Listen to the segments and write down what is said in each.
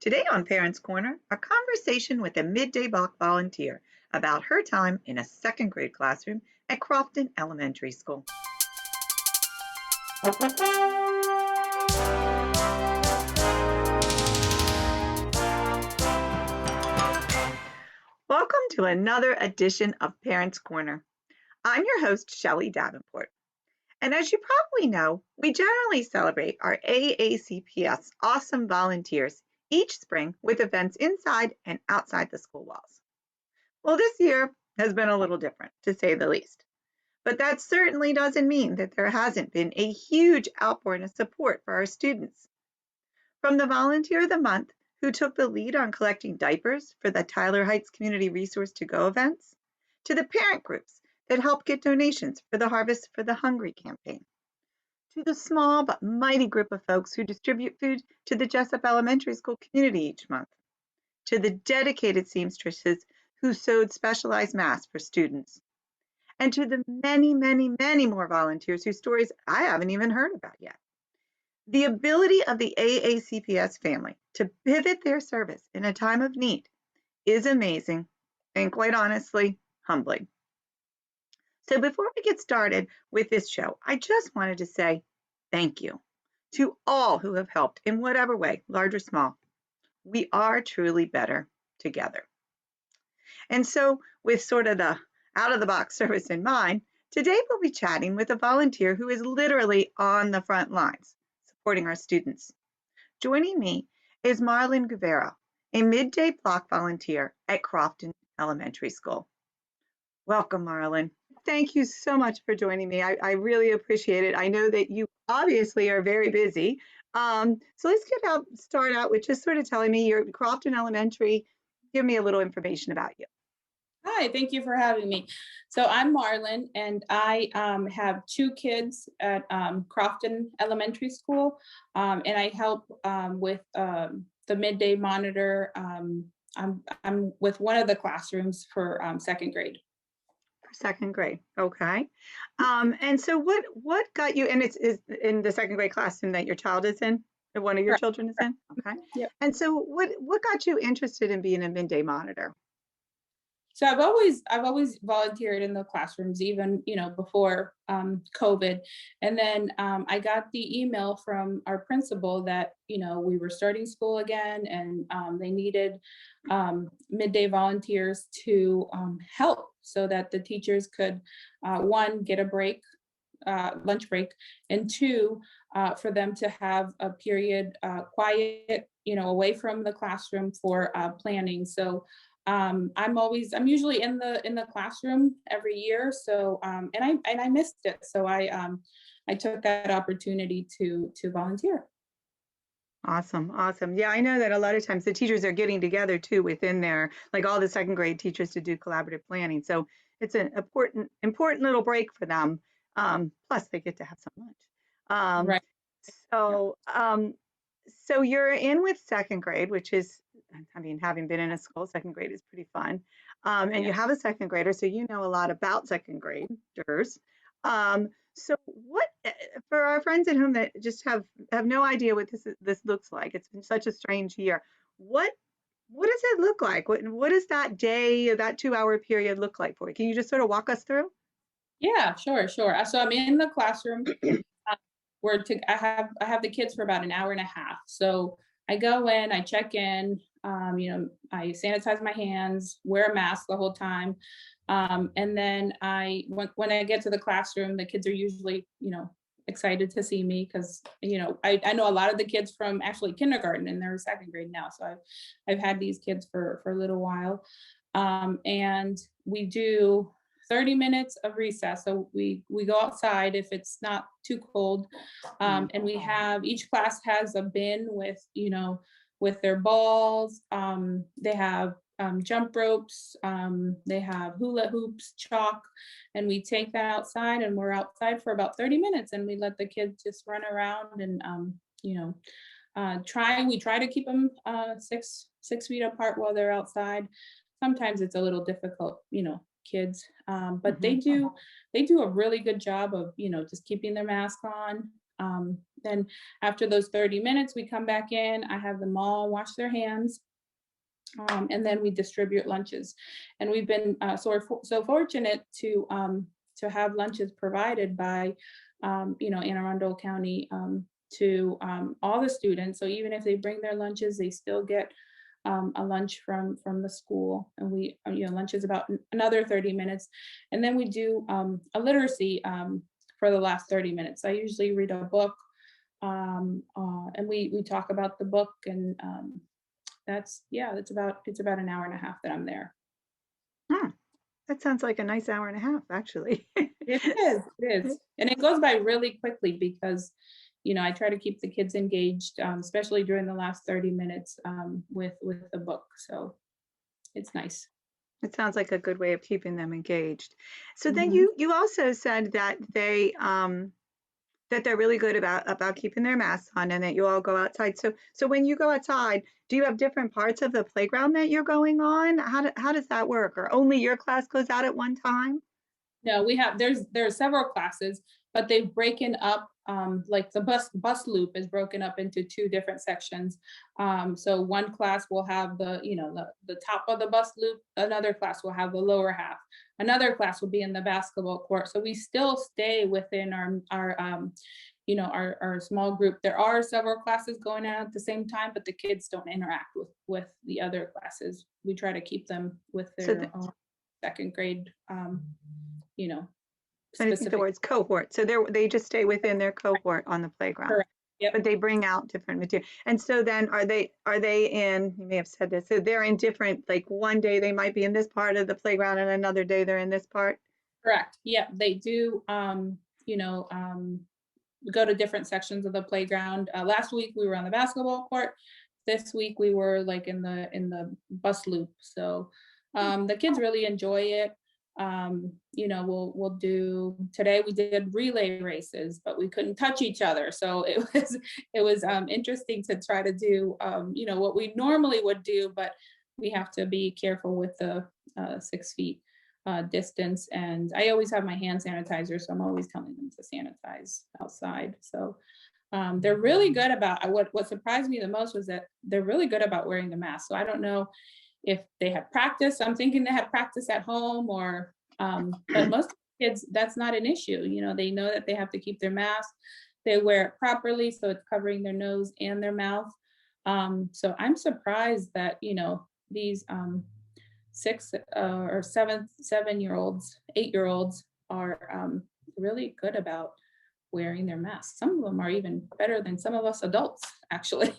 Today on Parents Corner, a conversation with a midday block volunteer about her time in a second grade classroom at Crofton Elementary School. Welcome to another edition of Parents Corner. I'm your host, Shelley Davenport. And as you probably know, we generally celebrate our AACPS awesome volunteers each spring with events inside and outside the school walls. Well, this year has been a little different, to say the least. But that certainly doesn't mean that there hasn't been a huge outpouring of support for our students. From the Volunteer of the Month, who took the lead on collecting diapers for the Tyler Heights Community Resource to Go events, to the parent groups that helped get donations for the Harvest for the Hungry campaign, to the small but mighty group of folks who distribute food to the Jessup Elementary School community each month, to the dedicated seamstresses who sewed specialized masks for students, and to the many, many, many more volunteers whose stories I haven't even heard about yet. The ability of the AACPS family to pivot their service in a time of need is amazing and, quite honestly, humbling. So before we get started with this show, I just wanted to say thank you to all who have helped in whatever way, large or small. We are truly better together. And so with sort of the out-of-the-box service in mind, today we'll be chatting with a volunteer who is literally on the front lines, supporting our students. Joining me is Marlon Guevara, a midday block volunteer at Crofton Elementary School. Welcome, Marlon. Thank you so much for joining me. I really appreciate it. I know that you obviously are very busy. So let's start out with just sort of telling me you're Crofton Elementary. Give me a little information about you. Hi, thank you for having me. So I'm Marlon, and I have two kids at Crofton Elementary School, and I help with the Midday Monitor. I'm with one of the classrooms for second grade. Second grade, okay. And so what got you? And it's in the second grade classroom that your child is in, or one of your Correct. children is in. Okay. Yep. And so what got you interested in being a midday monitor? So I've always volunteered in the classrooms, even before COVID. And then I got the email from our principal that we were starting school again, and they needed midday volunteers to help so that the teachers could one, get a break, lunch break, and two, for them to have a period quiet, away from the classroom for planning. So I'm usually in the classroom every year. So and I missed it. So I took that opportunity to volunteer. Awesome. Yeah, I know that a lot of times the teachers are getting together too within their, like all the second grade teachers, to do collaborative planning. So it's an important little break for them. Plus they get to have some lunch. Right. So so you're in with second grade, which is, I mean, having been in a school, second grade is pretty fun. And you have a second grader, so you know a lot about second graders. So what, for our friends at home that just have no idea what this looks like, it's been such a strange year. What does it look like? What does that day, that 2-hour period look like for you? Can you just sort of walk us through? Yeah, sure. So I'm in the classroom. I have the kids for about an hour and a half. So I go in, I check in, I sanitize my hands, wear a mask the whole time. And then when I get to the classroom, the kids are usually, excited to see me because, I know a lot of the kids from actually kindergarten, and they're second grade now. So I've had these kids for a little while. And we do 30 minutes of recess. So we go outside if it's not too cold. And we have, each class has a bin with their balls. They have jump ropes. They have hula hoops, chalk, and we take that outside, and we're outside for about 30 minutes, and we let the kids just run around and, we try to keep them 6 feet apart while they're outside. Sometimes it's a little difficult, kids, but they do a really good job of just keeping their mask on. Then after those 30 minutes, we come back in, I have them all wash their hands, and then we distribute lunches. And we've been so fortunate to have lunches provided by Anne Arundel County, to all the students. So even if they bring their lunches, they still get a lunch from the school. And we lunch is about another 30 minutes, and then we do a literacy for the last 30 minutes. I usually read a book, and we talk about the book, and it's about an hour and a half that I'm there. Hmm, that sounds like a nice hour and a half, actually. It is, and it goes by really quickly because I try to keep the kids engaged, especially during the last 30 minutes, with the book. So it's nice. It sounds like a good way of keeping them engaged. So then Mhm. you also said that they're really good about keeping their masks on and that you all go outside. So when you go outside, do you have different parts of the playground that you're going on? How does that work? Or only your class goes out at one time? No, there are several classes, but they've broken up, like the bus loop is broken up into two different sections. So one class will have the top of the bus loop, another class will have the lower half, another class will be in the basketball court. So we still stay within our small group. There are several classes going on at the same time, but the kids don't interact with the other classes. We try to keep them with So their second grade, you know, trying to think the specific. words cohort. So they just stay within their cohort on the playground, Correct. Yep. but they bring out different material. And so then are they in, you may have said this, so they're in different, like one day they might be in this part of the playground and another day they're in this part? Correct. Yep. They do. Go to different sections of the playground. Last week we were on the basketball court. This week we were like in the bus loop. So the kids really enjoy it. We'll do today. We did relay races, but we couldn't touch each other. So it was interesting to try to do what we normally would do, but we have to be careful with the 6 feet distance. And I always have my hand sanitizer, so I'm always telling them to sanitize outside. So they're really good about what surprised me the most was that they're really good about wearing the mask. So I don't know if they had practice. I'm thinking they had practice at home, or but most kids, that's not an issue. They know that they have to keep their mask. They wear it properly, so it's covering their nose and their mouth. So I'm surprised that these 7-year-olds, 8-year-olds are really good about wearing their masks. Some of them are even better than some of us adults, actually.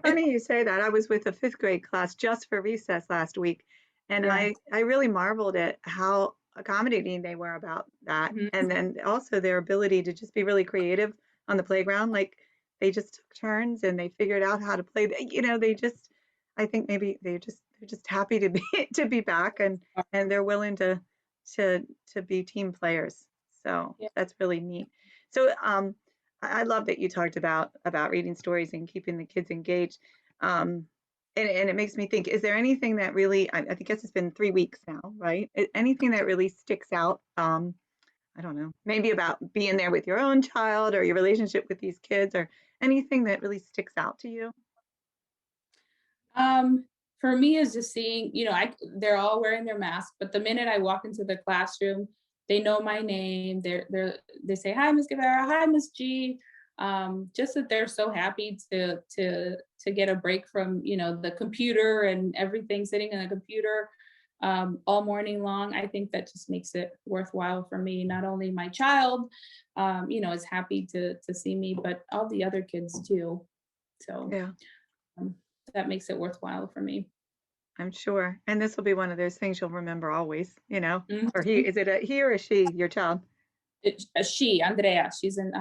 Funny you say that. I was with a fifth grade class just for recess last week, and Yeah. I really marveled at how accommodating they were about that. Mhm. And then also their ability to just be really creative on the playground. Like they just took turns and they figured out how to play. They just, I think maybe they're just happy to be to be back, and they're willing to to be team players. So Yeah. that's really neat. So I love that you talked about reading stories and keeping the kids engaged. Um, and it makes me think, is there anything that really, I guess it's been 3 weeks now, right? Anything that really sticks out? I don't know, maybe about being there with your own child or your relationship with these kids or anything that really sticks out to you? Um, for me is just seeing, they're all wearing their masks, but the minute I walk into the classroom, they know my name. They say, "Hi, Miss Guevara. Hi, Miss G." Just that they're so happy to get a break from the computer and everything, sitting in a computer all morning long. I think that just makes it worthwhile for me. Not only my child, is happy to see me, but all the other kids too. So Yeah, um, that makes it worthwhile for me. I'm sure. And this will be one of those things you'll remember always. Or Mhm. is it a he or a she, your child? She, Andrea, she's in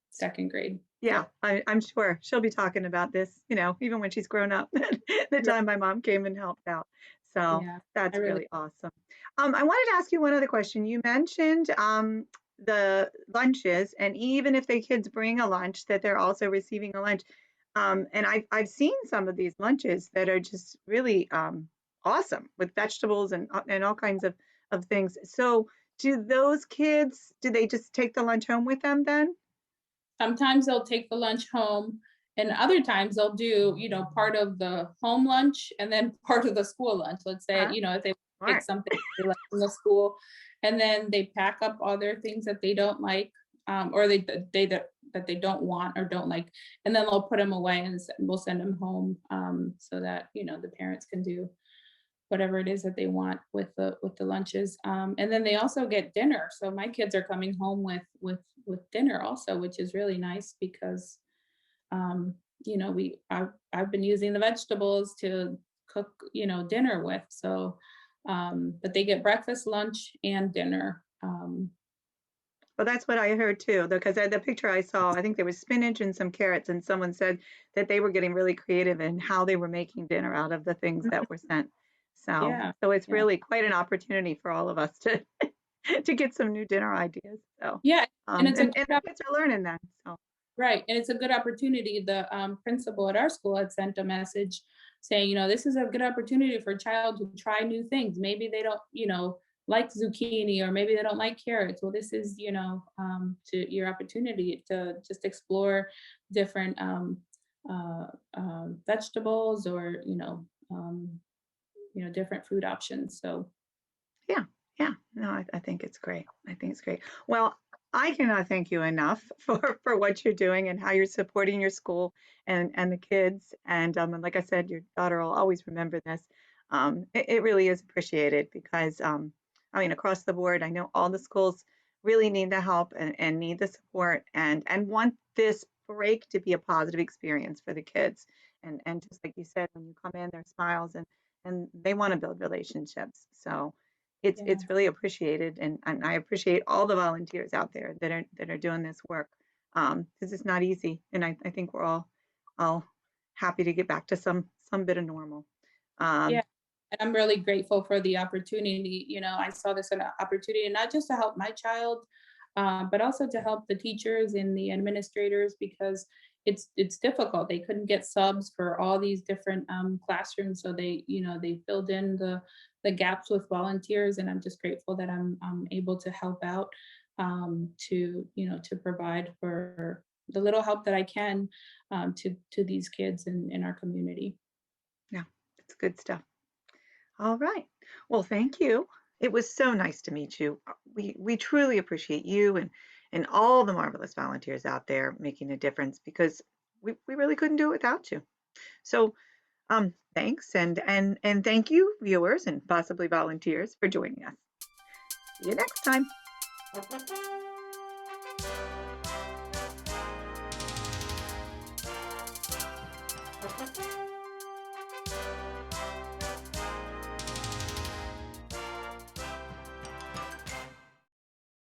second grade. Yeah, Yep. I'm sure she'll be talking about this, even when she's grown up, the Right. time my mom came and helped out. So Yeah, I that's really. really awesome. I wanted to ask you one other question. You mentioned the lunches, and even if the kids bring a lunch, that they're also receiving a lunch. And I've seen some of these lunches that are just really awesome with vegetables and all kinds of things. So do those kids, do they just take the lunch home with them then? sometimes they'll take the lunch home, and other times they'll do, part of the home lunch and then part of the school lunch. Let's say, Huh? if they take Smart. something they like from the school, and then they pack up other things that they don't like, or that they don't want or don't like, and then they'll put them away and we'll send them home, so that the parents can do whatever it is that they want with the lunches. And then they also get dinner. So my kids are coming home with dinner also, which is really nice because I've been using the vegetables to cook dinner with. So but they get breakfast, lunch, and dinner. Well, that's what I heard too, because the picture I saw, I think there was spinach and some carrots, and someone said that they were getting really creative in how they were making dinner out of the things that were sent. So, Yeah, so it's yeah, really quite an opportunity for all of us to to get some new dinner ideas. So, yeah. And it's a and the kids are learning that. So, Right, and it's a good opportunity. The principal at our school had sent a message saying, this is a good opportunity for a child to try new things. Maybe they don't, like zucchini, or maybe they don't like carrots. Well, this is, to your opportunity to just explore different vegetables, or different food options. So yeah, yeah. No, I think it's great. I think it's great. Well, I cannot thank you enough for what you're doing and how you're supporting your school and the kids. And like I said, your daughter will always remember this. It really is appreciated because I mean, across the board, I know all the schools really need the help and need the support and want this break to be a positive experience for the kids. And just like you said, when you come in, their smiles and they want to build relationships. So yeah, it's really appreciated, and I appreciate all the volunteers out there that are doing this work, because it's not easy, and I think we're all happy to get back to some bit of normal. yeah. Um, And I'm really grateful for the opportunity. I saw this as an opportunity not just to help my child, but also to help the teachers and the administrators, because it's difficult. They couldn't get subs for all these different classrooms, so they filled in the gaps with volunteers, and I'm just grateful that I'm able to help out, to provide for the little help that I can, to these kids in our community. yeah, it's good stuff. All right. Well, thank you. It was so nice to meet you. We truly appreciate you and all the marvelous volunteers out there making a difference because we really couldn't do it without you. So thanks and thank you, viewers and possibly volunteers, for joining us. See you next time.